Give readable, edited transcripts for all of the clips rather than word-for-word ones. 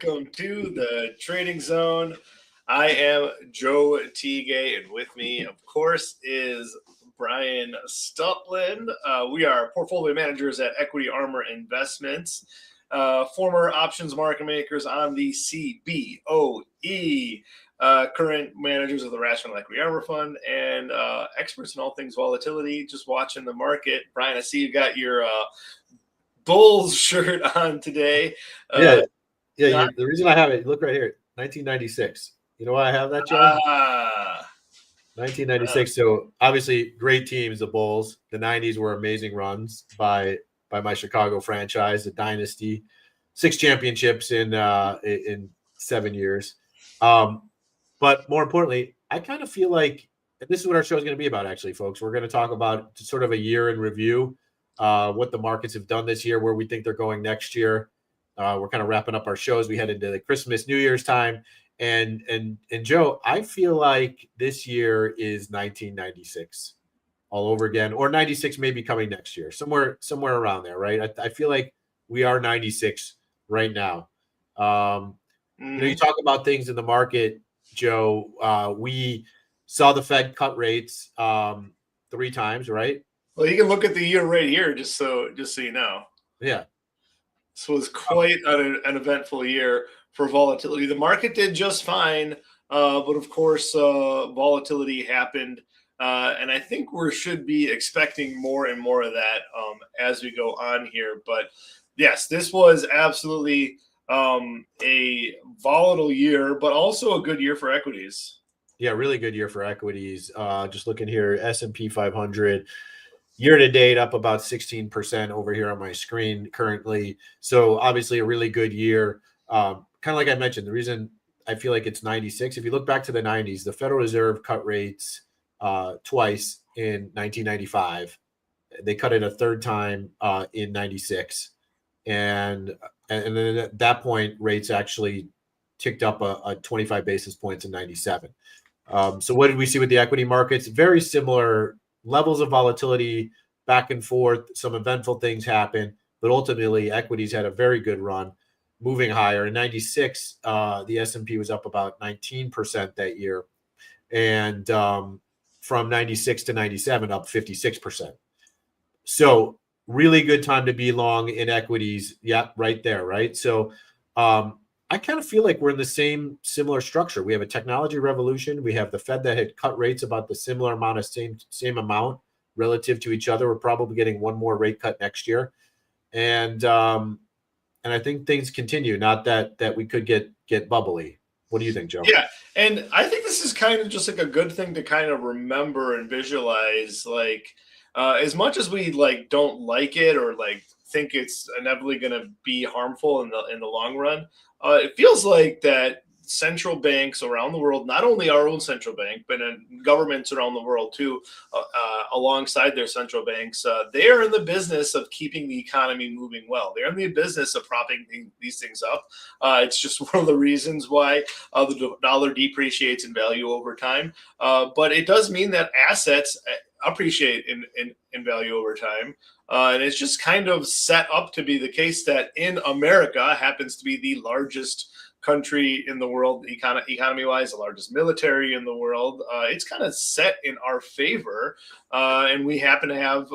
welcome to the Trading Zone. I am Joe Teagay, and with me, of course, is Brian Stutland. We are portfolio managers at Equity Armor Investments, former options market makers on the CBOE, current managers of the Rational Equity Armor Fund, and experts in all things volatility, just watching the market. Brian, I see you got your Bulls shirt on today. The reason I have it, look right here, 1996. You know why I have that, Joe? 1996. So obviously, great teams, the Bulls. The '90s were amazing runs by my Chicago franchise, the dynasty. 6 championships in 7 years. But more importantly, I kind of feel like, and this is what our show is going to be about, actually, folks. We're going to talk about sort of a year in review. What the markets have done this year, where we think they're going next year. We're kind of wrapping up our shows. We head into the Christmas, New Year's time. And Joe, I feel like this year is 1996 all over again, or 96 maybe coming next year, somewhere around there, right? I feel like we are 96 right now. You talk about things in the market, Joe. We saw the Fed cut rates 3 times, right? Well, you can look at the year right here, just so you know. Yeah. This was quite an eventful year for volatility. The market did just fine, but of course, volatility happened. And I think we should be expecting more and more of that as we go on here. But yes, this was absolutely a volatile year, but also a good year for equities. Yeah, really good year for equities. Just looking here, S&P 500. Year to date, up about 16% over here on my screen currently. So obviously a really good year. Kind of like I mentioned, the reason I feel like it's 96, if you look back to the 90s, the Federal Reserve cut rates twice in 1995. They cut it a third time in 96. And then at that point, rates actually ticked up a 25 basis points in 97. So what did we see with the equity markets? Very similar levels of volatility back and forth. Some eventful things happen, but ultimately equities had a very good run, moving higher. In 96, the S&P was up about 19% that year. And from 96 to 97, up 56%. So really good time to be long in equities. Yeah, right there, right? So I kind of feel like we're in the similar structure. We have a technology revolution. We have the Fed that had cut rates about the similar amount of same amount relative to each other. We're probably getting one more rate cut next year, and I think things continue. Not that we could get bubbly. What do you think, Joe? Yeah, and I think this is kind of just like a good thing to kind of remember and visualize. Like, as much as we don't like it or think it's inevitably going to be harmful in the long run. It feels like that central banks around the world, not only our own central bank, but governments around the world too, alongside their central banks, they are in the business of keeping the economy moving well. They're in the business of propping these things up. It's just one of the reasons why the dollar depreciates in value over time. But it does mean that assets appreciate in value over time. And it's just kind of set up to be the case that in America happens to be the largest country in the world, economy-wise, the largest military in the world. It's kind of set in our favor. And we happen to have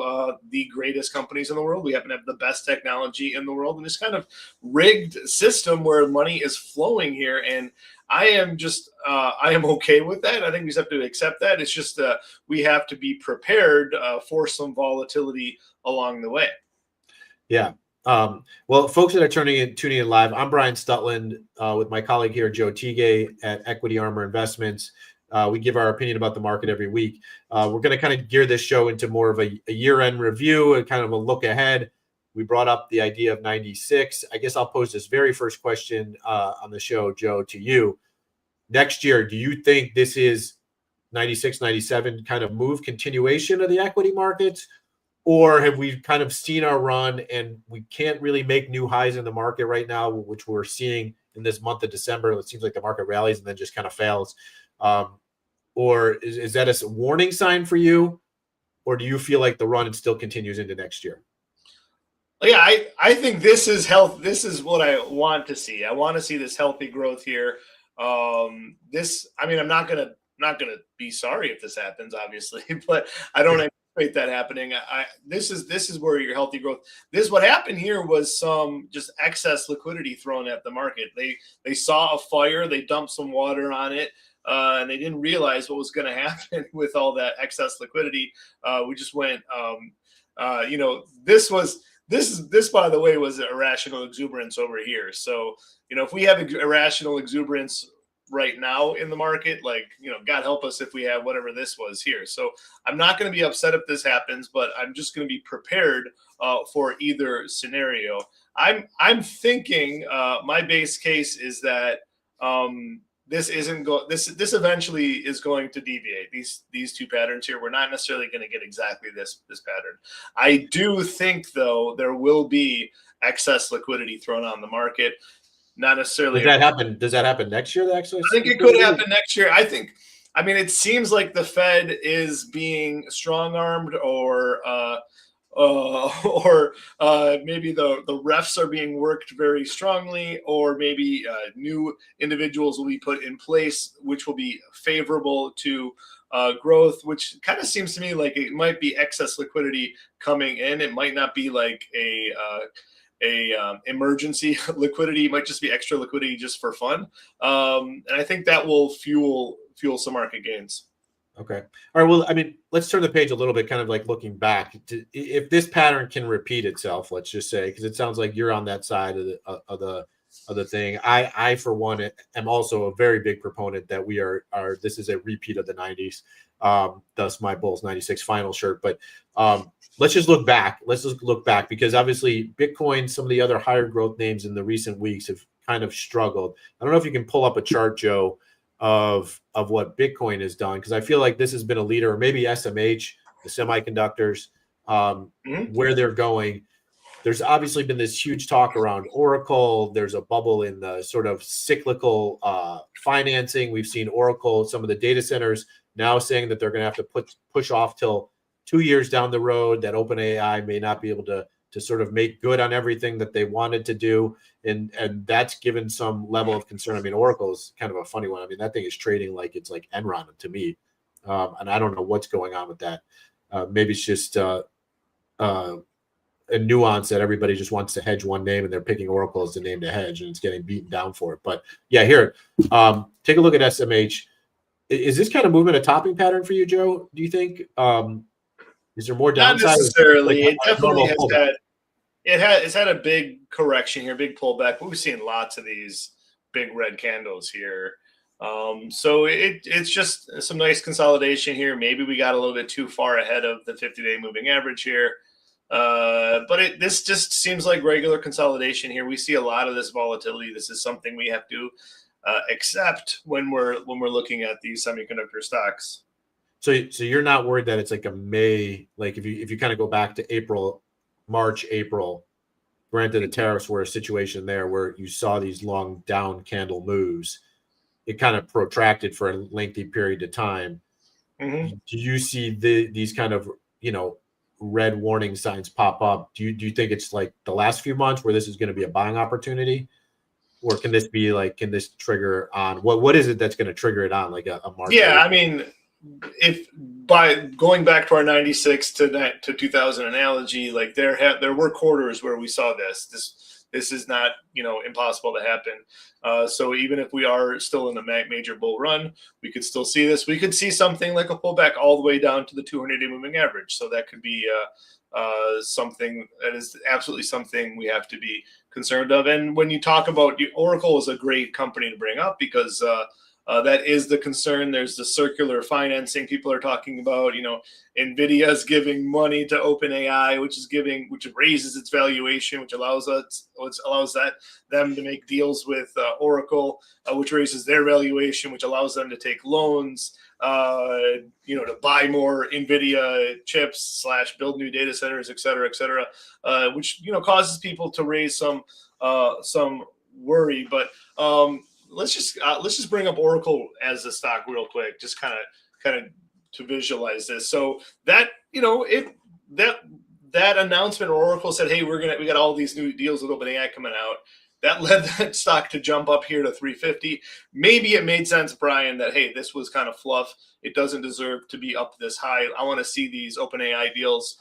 the greatest companies in the world. We happen to have the best technology in the world. And this kind of rigged system where money is flowing here. And I am okay with that. I think we just have to accept that. It's just we have to be prepared for some volatility along the way. Yeah. Well, folks that are tuning in live, I'm Brian Stutland with my colleague here, Joe Teagay at Equity Armor Investments. We give our opinion about the market every week. We're going to kind of gear this show into more of a year-end review and kind of a look ahead. We brought up the idea of 96. I guess I'll pose this very first question on the show, Joe, to you. Next year, do you think this is 96, 97 kind of move continuation of the equity markets? Or have we kind of seen our run and we can't really make new highs in the market right now, which we're seeing in this month of December? It seems like the market rallies and then just kind of fails. Or is that a warning sign for you? Or do you feel like the run still continues into next year? Yeah, I think this is health. This is what I want to see. I want to see this healthy growth here. I mean, I'm not gonna be sorry if this happens, obviously, but I don't anticipate that happening. This is where your healthy growth. This what happened here was some just excess liquidity thrown at the market. They saw a fire, they dumped some water on it. And they didn't realize what was going to happen with all that excess liquidity. We just went, this by the way was irrational exuberance over here. So if we have irrational exuberance right now in the market, like God help us if we have whatever this was here. So I'm not going to be upset if this happens, but I'm just going to be prepared for either scenario. I'm thinking my base case is that this isn't go this eventually is going to deviate. These two patterns here, we're not necessarily going to get exactly this pattern. I do think though there will be excess liquidity thrown on the market. Not necessarily. Does that happen next year? I think it could happen next year. I mean, it seems like the Fed is being strong-armed, or maybe the refs are being worked very strongly, or maybe new individuals will be put in place, which will be favorable to growth, which kind of seems to me like it might be excess liquidity coming in. It might not be like a emergency liquidity. It might just be extra liquidity just for fun. And I think that will fuel some market gains. Okay. All right. Well, I mean, let's turn the page a little bit, kind of like looking back. If this pattern can repeat itself, let's just say, because it sounds like you're on that side of the thing. I for one am also a very big proponent that we are this is a repeat of the 90s. Thus my Bulls 96 final shirt. But let's just look back. Let's just look back, because obviously Bitcoin, some of the other higher growth names in the recent weeks have kind of struggled. I don't know if you can pull up a chart, Joe, of what Bitcoin has done, because I feel like this has been a leader, or maybe SMH, the semiconductors, where they're going. There's obviously been this huge talk around Oracle. There's a bubble in the sort of cyclical financing. We've seen Oracle, some of the data centers now saying that they're going to have to push off till 2 years down the road, that OpenAI may not be able to sort of make good on everything that they wanted to do. And that's given some level of concern. I mean, Oracle is kind of a funny one. I mean, that thing is trading like it's like Enron to me. And I don't know what's going on with that. Maybe it's just a nuance that everybody just wants to hedge one name, and they're picking Oracle as the name to hedge, and it's getting beaten down for it. But yeah, here, take a look at SMH. Is this kind of movement a topping pattern for you, Joe? Do you think? Is there more downside? Not necessarily. It definitely has had. It's had a big correction here, big pullback. But we've seen lots of these big red candles here. So it's just some nice consolidation here. Maybe we got a little bit too far ahead of the 50-day moving average here. But this just seems like regular consolidation here. We see a lot of this volatility. This is something we have to accept when we're looking at these semiconductor stocks. So you're not worried that it's like a May, like if you kind of go back to March, April, granted the tariffs were a situation there where you saw these long down candle moves, it kind of protracted for a lengthy period of time. Mm-hmm. Do you see these kind of, red warning signs pop up? Do you think it's like the last few months where this is going to be a buying opportunity? Or can this trigger on what is it that's going to trigger it on, like a market? Yeah, I mean, if by going back to our 96 to 2000 analogy, like there were quarters where we saw this is not impossible to happen. So even if we are still in the major bull run, we could still see this. We could see something like a pullback all the way down to the 200-day moving average. So that could be something that is absolutely something we have to be concerned of. And when you talk about Oracle, is a great company to bring up, because that is the concern. There's the circular financing people are talking about. NVIDIA is giving money to OpenAI, which raises its valuation, which allows them to make deals with Oracle, which raises their valuation, which allows them to take loans, to buy more NVIDIA chips / build new data centers, et cetera, which causes people to raise some worry. But let's just bring up Oracle as a stock real quick, just kind of to visualize this. So that that announcement, Oracle said, "Hey, we got all these new deals with OpenAI coming out." That led that stock to jump up here to 350. Maybe it made sense, Brian, that hey, this was kind of fluff. It doesn't deserve to be up this high. I want to see these OpenAI deals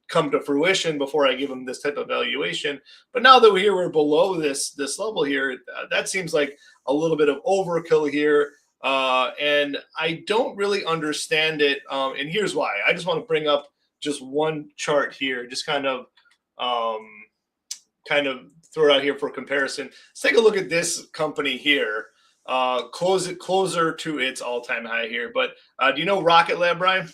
come to fruition before I give them this type of valuation. But now that we're below this level here, that seems like a little bit of overkill here. And I don't really understand it. And here's why. I just want to bring up just one chart here, just kind of throw it out here for comparison. Let's take a look at this company here. Closer to its all-time high here. But do you know Rocket Lab, Brian?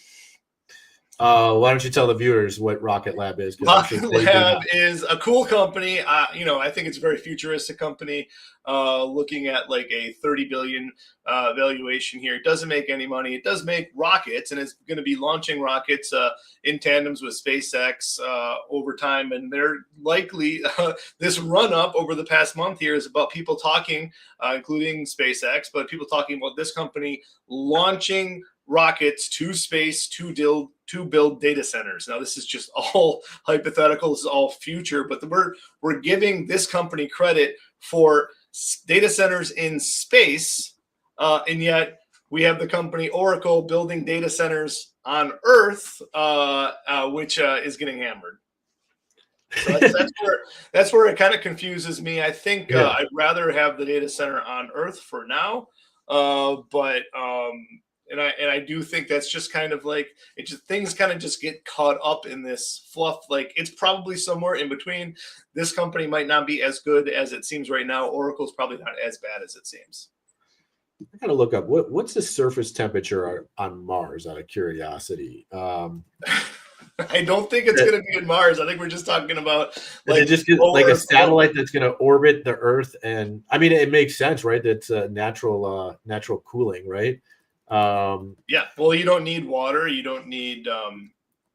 Why don't you tell the viewers what Rocket Lab is? Rocket Lab is a cool company. I think it's a very futuristic company. Looking at like a 30 billion valuation here. It doesn't make any money. It does make rockets, and it's going to be launching rockets in tandems with SpaceX over time. And they're likely this run up over the past month here is about people talking, including SpaceX, but people talking about this company launching rockets to space to build data centers. Now, this is just all hypothetical. This is all future, but we're giving this company credit for data centers in space, and yet we have the company Oracle building data centers on Earth, which is getting hammered. So that's where it kind of confuses me. I think I'd rather have the data center on Earth for now, but. And I do think that's just kind of like things kind of just get caught up in this fluff. Like it's probably somewhere in between. This company might not be as good as it seems right now. Oracle's probably not as bad as it seems. I gotta look up what's the surface temperature on Mars out of curiosity. I don't think it's going to be in Mars. I think we're just talking about like just like a satellite that's going to orbit the Earth. And I mean, it makes sense, right? That's natural cooling, right? Well, you don't need water. You don't need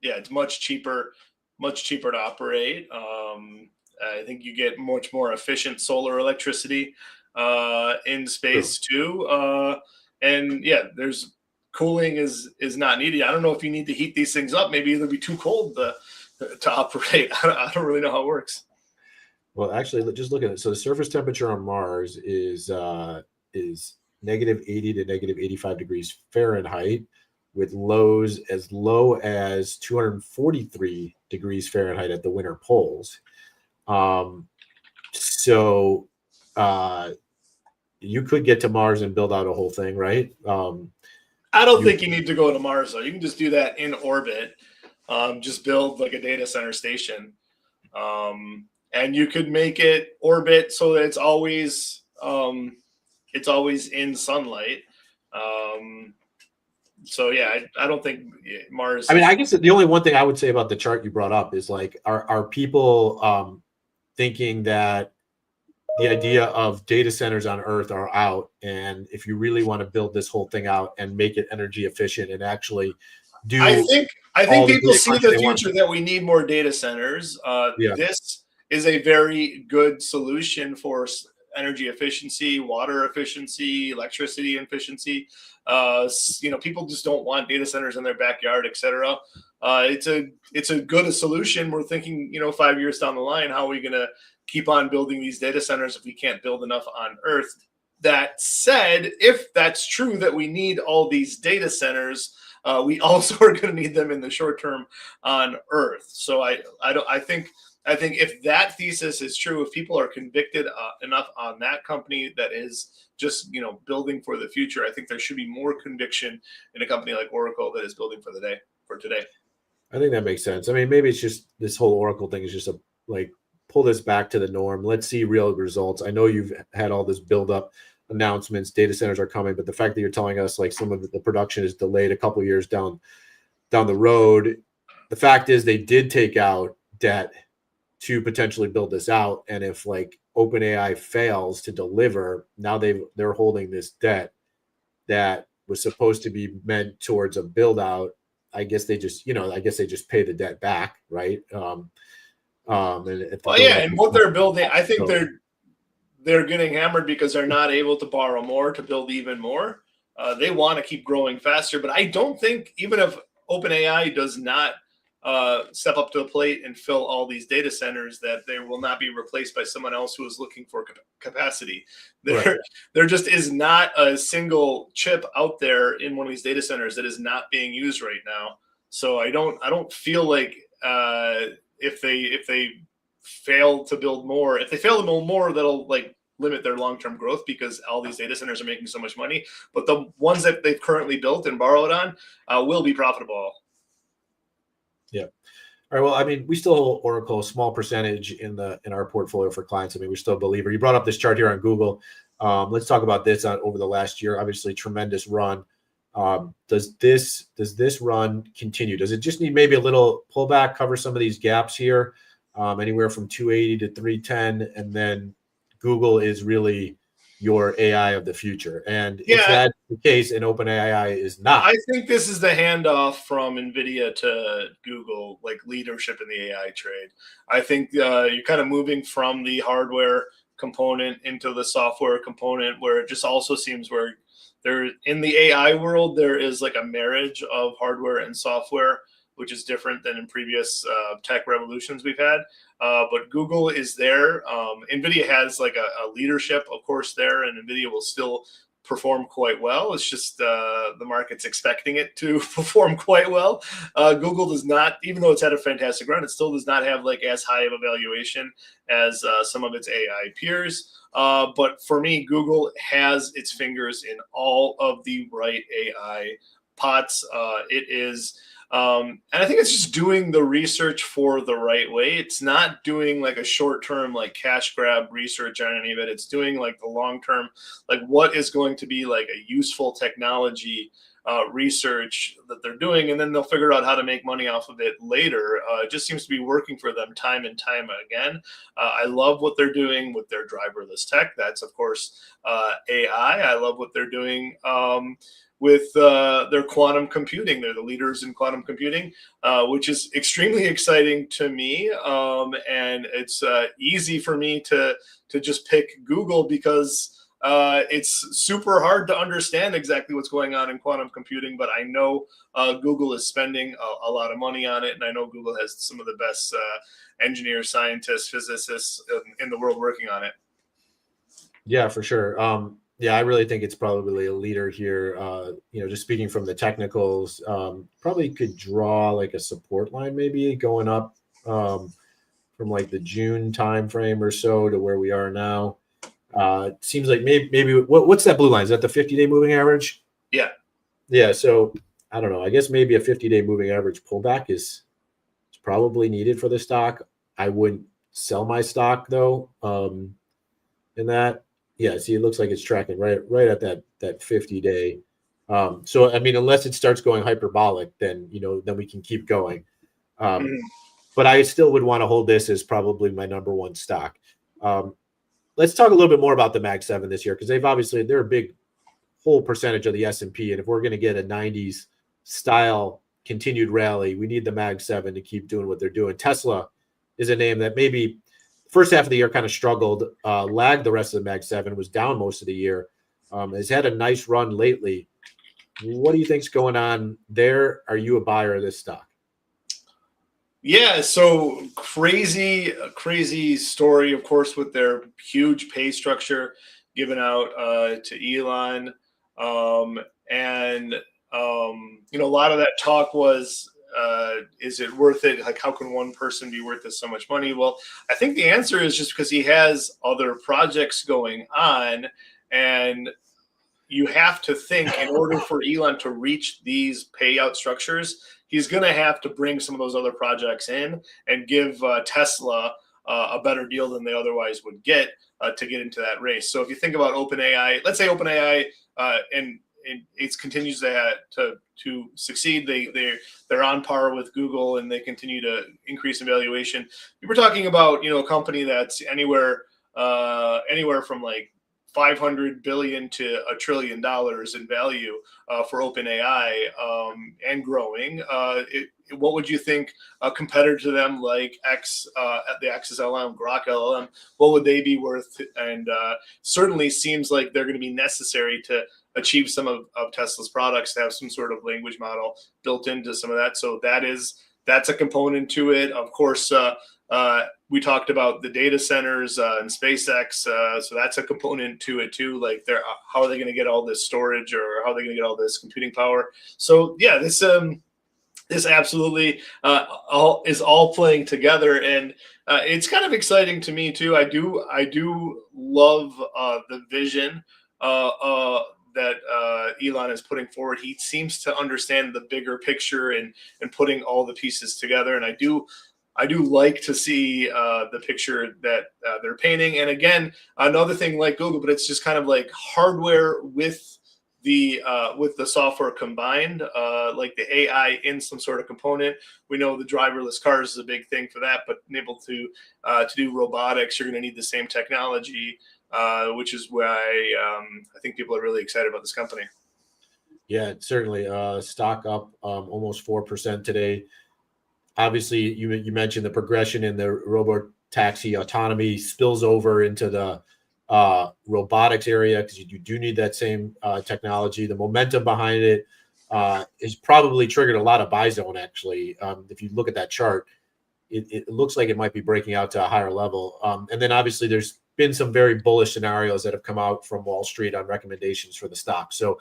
it's much cheaper to operate. I think you get much more efficient solar electricity in space too. And there's cooling is not needed. I don't know if you need to heat these things up. Maybe it'll be too cold to operate. I don't really know how it works. Well, actually, just look at it. So the surface temperature on Mars is negative 80 to negative 85 degrees Fahrenheit, with lows as low as 243 degrees Fahrenheit at the winter poles. So you could get to Mars and build out a whole thing, right? I don't think you need to go to Mars, though. You can just do that in orbit. Just build like a data center station. And you could make it orbit so that it's always in sunlight. I don't think Mars. I mean, I guess the only one thing I would say about the chart you brought up is like, are people thinking that the idea of data centers on Earth are out, and if you really want to build this whole thing out and make it energy efficient and actually do, I think people see the future that we need more data centers. This is a very good solution for energy efficiency, water efficiency, electricity efficiency. People just don't want data centers in their backyard, etc. It's a good solution. We're thinking, 5 years down the line, how are we going to keep on building these data centers if we can't build enough on Earth? That said, if that's true that we need all these data centers, we also are going to need them in the short term on Earth. So I think if that thesis is true, if people are convicted enough on that company that is just building for the future, I think there should be more conviction in a company like Oracle that is building for today. I think that makes sense. I mean, maybe it's just this whole Oracle thing is just pull this back to the norm. Let's see real results. I know you've had all this build up announcements, data centers are coming, but the fact that you're telling us like some of the production is delayed a couple of years down the road, the fact is they did take out debt to potentially build this out. And if like OpenAI fails to deliver, now they're holding this debt that was supposed to be meant towards a build out. I guess they just pay the debt back, right? And what they're building, I think they're getting hammered because they're not able to borrow more to build even more. They want to keep growing faster, but I don't think even if OpenAI does not step up to the plate and fill all these data centers, that they will not be replaced by someone else who is looking for capacity. There, Right. there just is not a single chip out there in one of these data centers that is not being used right now. So I don't feel like if they fail to build more, if they fail to build more, that'll like limit their long-term growth because all these data centers are making so much money. But the ones that they've currently built and borrowed on will be profitable. Yeah. All right. Well, I mean, we still hold Oracle a small percentage in our portfolio for clients. I mean, we're still a believer. You brought up this chart here on Google. Let's talk about this over the last year. Obviously, tremendous run. Does this run continue? Does it just need maybe a little pullback, cover some of these gaps here, anywhere from 280 to 310, and then Google is really your AI of the future? And if that's the case, and OpenAI is not, I think this is the handoff from NVIDIA to Google, like leadership in the AI trade. I think you're kind of moving from the hardware component into the software component, where it just also seems where there in the AI world, there is like a marriage of hardware and software, which is different than in previous tech revolutions we've had. But Google is there. NVIDIA has like a leadership, of course, there, and NVIDIA will still perform quite well. It's just the market's expecting it to perform quite well. Google does not, even though it's had a fantastic run, it still does not have like as high of a valuation as some of its AI peers. But for me, Google has its fingers in all of the right AI pots. It is and I think it's just doing the research for the right way. It's not doing like a short term, like cash grab research on any of it. It's doing like the long term, like what is going to be like a useful technology research that they're doing. And then they'll figure out how to make money off of it later. It just seems to be working for them time and time again. I love what they're doing with their driverless tech. That's, of course, AI. I love what they're doing. With their quantum computing. They're the leaders in quantum computing, which is extremely exciting to me. And it's easy for me to just pick Google because it's super hard to understand exactly what's going on in quantum computing. But I know Google is spending a lot of money on it. And I know Google has some of the best engineers, scientists, physicists in the world working on it. Yeah, for sure. Yeah, I really think it's probably a leader here. Just speaking from the technicals, probably could draw like a support line, maybe going up from like the June timeframe or so to where we are now. It seems like maybe what's that blue line? Is that the 50-day moving average? Yeah. Yeah. So I don't know. I guess maybe a 50-day moving average pullback is probably needed for the stock. I wouldn't sell my stock though. In that. Yeah, see, it looks like it's tracking right at that 50-day. So I mean, unless it starts going hyperbolic, then we can keep going. But I still would want to hold this as probably my number one stock. Let's talk a little bit more about the Mag 7 this year, because they're a big whole percentage of the S&P, and if we're going to get a 90s style continued rally, we need the Mag 7 to keep doing what they're doing. Tesla is a name that maybe first half of the year kind of struggled, lagged the rest of the Mag 7, was down most of the year, has had a nice run lately. What do you think's going on there? Are you a buyer of this stock? Yeah, so crazy story, of course, with their huge pay structure given out to Elon. A lot of that talk was, is it worth it? Like, how can one person be worth this so much money? Well, I think the answer is just because he has other projects going on, and you have to think in order for Elon to reach these payout structures, he's going to have to bring some of those other projects in and give Tesla a better deal than they otherwise would get to get into that race. So if you think about OpenAI, let's say OpenAI and it continues to succeed. They're on par with Google, and they continue to increase in valuation. We're talking about a company that's anywhere from like 500 billion to $1 trillion in value for OpenAI, and growing. What would you think a competitor to them like the XSLM, Grok LLM, what would they be worth? And certainly seems like they're going to be necessary to achieve some of Tesla's products, to have some sort of language model built into some of that. So that is that's a component to it. Of course, we talked about the data centers and SpaceX, so that's a component to it too. Like, how are they going to get all this storage, or how are they going to get all this computing power? So yeah, this absolutely is all playing together, and it's kind of exciting to me too. I do love the vision that Elon is putting forward. He seems to understand the bigger picture and putting all the pieces together, and I do like to see the picture that they're painting. And again, another thing like Google, but it's just kind of like hardware with the software combined, like the AI in some sort of component. We know the driverless cars is a big thing for that, but able to do robotics, you're going to need the same technology, which is why I think people are really excited about this company. Yeah, certainly. Stock up almost 4% today. Obviously, you mentioned the progression in the robo taxi autonomy spills over into the robotics area, because you do need that same technology. The momentum behind it is probably triggered a lot of buy zone, actually. If you look at that chart, it looks like it might be breaking out to a higher level. And then obviously there's been some very bullish scenarios that have come out from Wall Street on recommendations for the stock. So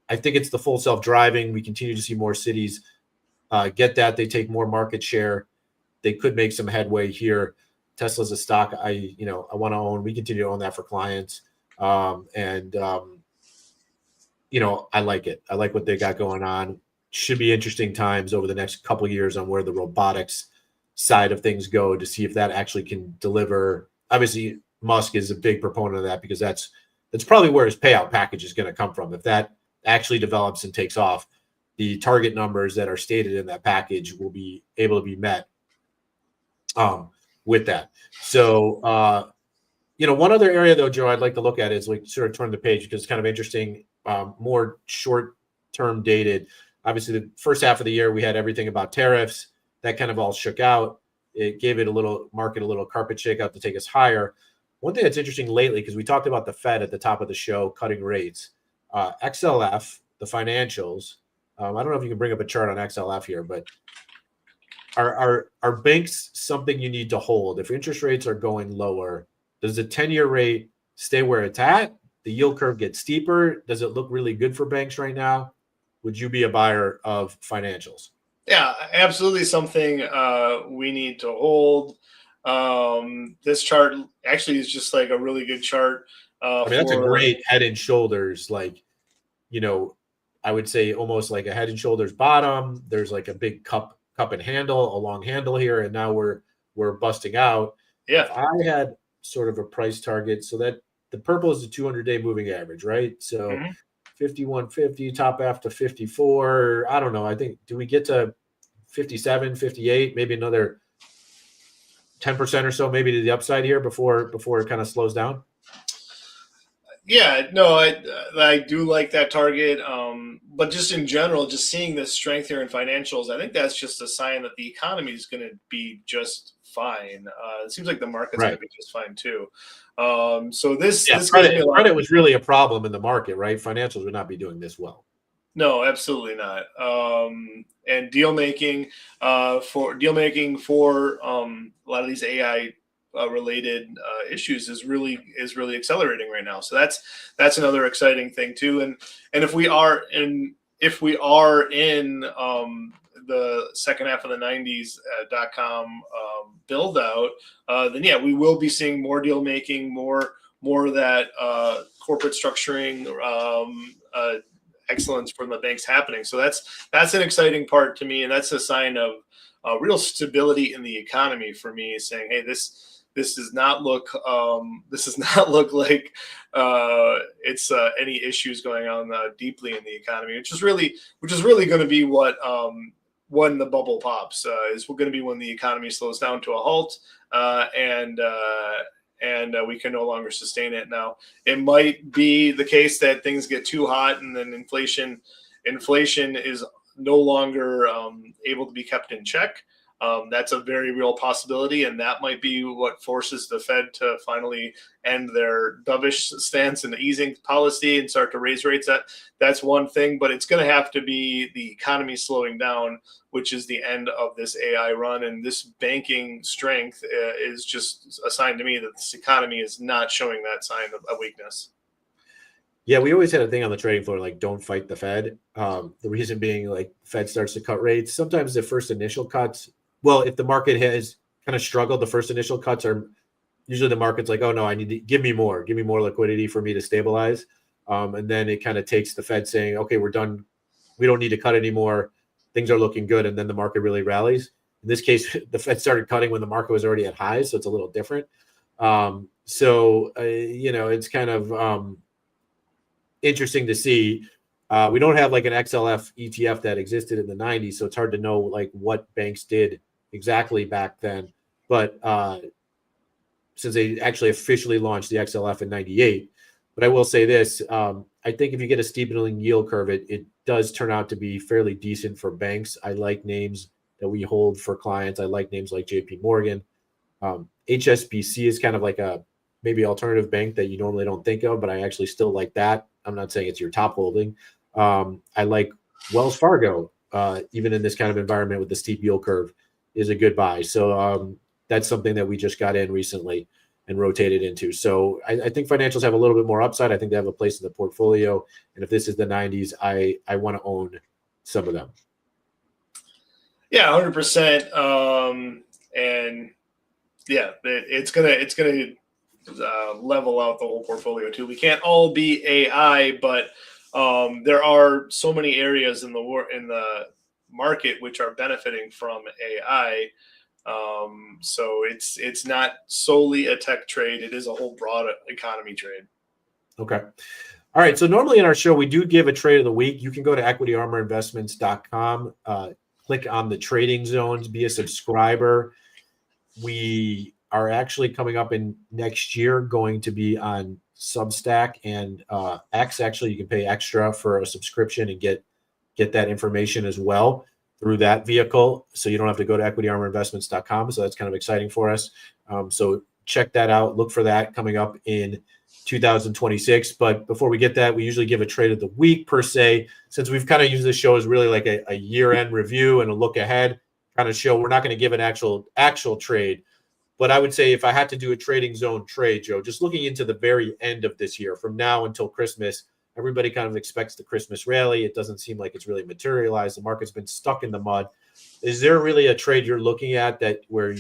I think it's the full self-driving. We continue to see more cities get that. They take more market share. They could make some headway here. Tesla's a stock I want to own. We continue to own that for clients. I like it. I like what they got going on. Should be interesting times over the next couple of years on where the robotics side of things go, to see if that actually can deliver. Obviously, Musk is a big proponent of that, because that's probably where his payout package is going to come from. If that actually develops and takes off, the target numbers that are stated in that package will be able to be met with that. So, one other area though, Joe, I'd like to look at is like sort of turn the page, because it's kind of interesting, more short-term dated. Obviously, the first half of the year, we had everything about tariffs that kind of all shook out. It gave it a little carpet shakeout to take us higher. One thing that's interesting lately, because we talked about the Fed at the top of the show cutting rates, XLF, the financials. I don't know if you can bring up a chart on XLF here, but are banks something you need to hold? If interest rates are going lower, does the 10-year rate stay where it's at? The yield curve gets steeper. Does it look really good for banks right now? Would you be a buyer of financials? Yeah, absolutely something we need to hold. This chart actually is just like a really good chart. That's a great Head and Shoulders, I would say almost like a Head and Shoulders bottom. There's like a big cup and handle, a long handle here, and now we're busting out. Yeah. If I had sort of a price target, so that the purple is the 200-day moving average, right? So 51.50, top after 54. I don't know. I think, do we get to 57, 58, maybe another 10% or so, maybe to the upside here before it kind of slows down? Yeah, no, I do like that target. But just in general, just seeing the strength here in financials, I think that's just a sign that the economy is going to be just fine. It seems like the market's going to be just fine too. So this credit was really a problem in the market, right? Financials would not be doing this well. No, absolutely not. And deal making for a lot of these AI related issues is really accelerating right now. So that's another exciting thing too. And if we are in the second half of the 90s .com build out, then yeah, we will be seeing more deal making, more of that corporate structuring excellence from the banks happening. So that's an exciting part to me, and that's a sign of real stability in the economy for me, saying, hey, this does not look like it's any issues going on deeply in the economy, which is really going to be what when the bubble pops is going to be when the economy slows down to a halt and we can no longer sustain it. Now, it might be the case that things get too hot and then inflation is no longer able to be kept in check. That's a very real possibility, and that might be what forces the Fed to finally end their dovish stance and easing policy and start to raise rates. That's one thing, but it's going to have to be the economy slowing down, which is the end of this AI run. And this banking strength is just a sign to me that this economy is not showing that sign of weakness. Yeah, we always had a thing on the trading floor, like don't fight the Fed. The reason being, like, Fed starts to cut rates. Sometimes the first initial cuts, well, if the market has kind of struggled, the first initial cuts are usually the market's like, oh no, I need to give me more liquidity for me to stabilize. And then it kind of takes the Fed saying, okay, we're done. We don't need to cut anymore. Things are looking good. And then the market really rallies. In this case, the Fed started cutting when the market was already at highs. So it's a little different. It's kind of interesting to see. We don't have like an XLF ETF that existed in the 90s. So it's hard to know like what banks did exactly back then. But since they actually officially launched the XLF in 98. But I will say this, I think if you get a steepening yield curve, it does turn out to be fairly decent for banks. I like names that we hold for clients. I like names like JP Morgan. HSBC is kind of like a maybe alternative bank that you normally don't think of, but I actually still like that. I'm not saying it's your top holding. I like Wells Fargo, even in this kind of environment with the steep yield curve, is a good buy. So that's something that we just got in recently and rotated into. So I think financials have a little bit more upside. I think they have a place in the portfolio. And if this is the 90s, I want to own some of them. Yeah, 100%. And yeah, it's gonna level out the whole portfolio too. We can't all be AI, but there are so many areas in the market which are benefiting from AI. So it's not solely a tech trade. It is a whole broad economy trade. Okay. All right. So normally in our show, we do give a trade of the week. You can go to equityarmorinvestments.com, click on the trading zones, be a subscriber. We are actually coming up in next year going to be on Substack and X. Actually, you can pay extra for a subscription and get that information as well through that vehicle. So you don't have to go to equityarmorinvestments.com. So that's kind of exciting for us. So check that out. Look for that coming up in 2026. But before we get that, we usually give a trade of the week per se, since we've kind of used this show as really like a year-end review and a look ahead kind of show. We're not going to give an actual trade. But I would say if I had to do a trading zone trade, Joe, just looking into the very end of this year, from now until Christmas, everybody kind of expects the Christmas rally. It doesn't seem like it's really materialized. The market's been stuck in the mud. Is there really a trade you're looking at that where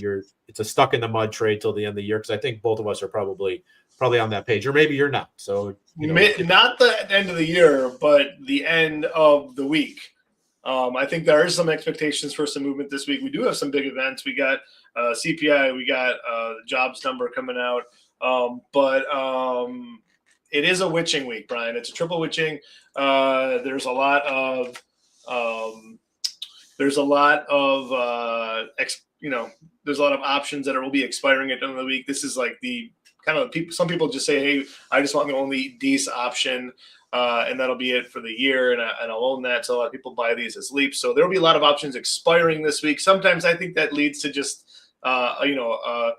it's a stuck in the mud trade till the end of the year? Because I think both of us are probably on that page, or maybe you're not. So not the end of the year, but the end of the week. I think there are some expectations for some movement this week. We do have some big events. We got CPI, we got the jobs number coming out. But it is a witching week, Brian. It's a triple witching. There's a lot of there's a lot of options that will be expiring at the end of the week. This is like the kind of people. Some people just say, "Hey, I just want the only DEES option." And that'll be it for the year, and I'll own that. So a lot of people buy these as leaps. So there will be a lot of options expiring this week. Sometimes I think that leads to just a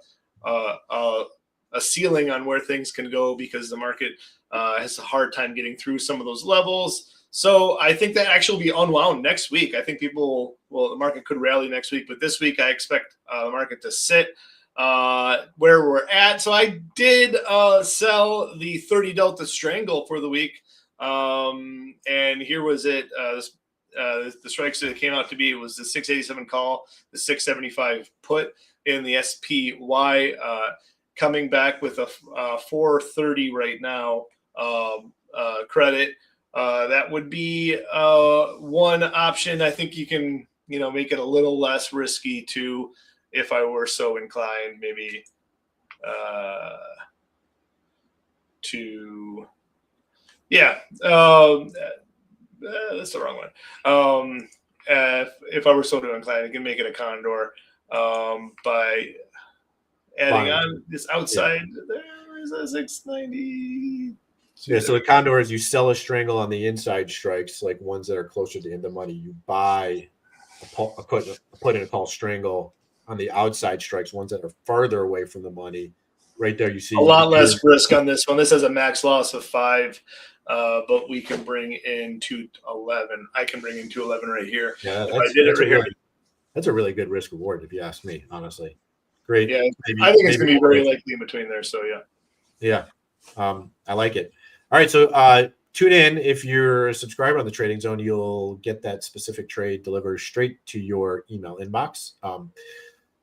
ceiling on where things can go because the market has a hard time getting through some of those levels. So I think that actually will be unwound next week. I think the market could rally next week, but this week I expect the market to sit where we're at. So I did sell the 30 Delta Strangle for the week. And here was it. The strikes that it came out to be, it was the 687 call, the 675 put in the SPY, coming back with a 430 right now credit. That would be one option. I think you can make it a little less risky too, if I were so inclined, maybe to. Yeah, that's the wrong one. If I were so inclined, I can make it a condor by adding on this outside. Yeah. There is a 690. Yeah, so the condor is you sell a strangle on the inside strikes, like ones that are closer to the end of money. You buy put in a call strangle on the outside strikes, ones that are farther away from the money. Right there, you see a lot less risk on this one. This has a max loss of 5, but we can bring in 211. I can bring in 211 right here. Yeah, if I did it right here. That's a really good risk reward, if you ask me, honestly. Great. Yeah, I think it's going to be very likely in between there. So yeah, I like it. All right, so tune in. If you're a subscriber on the Trading Zone, you'll get that specific trade delivered straight to your email inbox.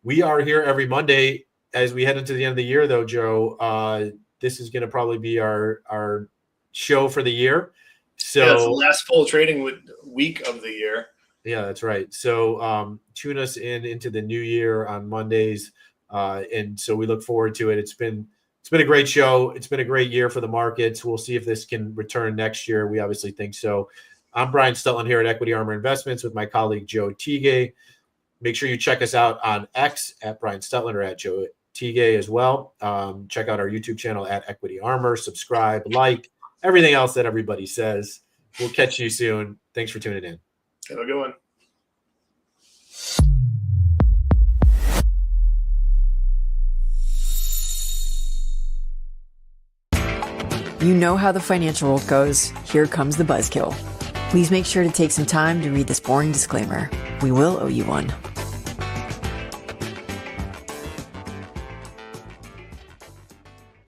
We are here every Monday. As we head into the end of the year, though, Joe, this is going to probably be our show for the year. So yeah, it's the last full trading week of the year. Yeah, that's right. So tune us into the new year on Mondays, and so we look forward to it. It's been a great show. It's been a great year for the markets. We'll see if this can return next year. We obviously think so. I'm Brian Stutland here at Equity Armor Investments with my colleague Joe Teague. Make sure you check us out on X at Brian Stutland or at Joe Teague as well. Check out our YouTube channel at Equity Armor. Subscribe, like, everything else that everybody says. We'll catch you soon. Thanks for tuning in. Have a good one. You know how the financial world goes. Here comes the buzzkill. Please make sure to take some time to read this boring disclaimer. We will owe you one.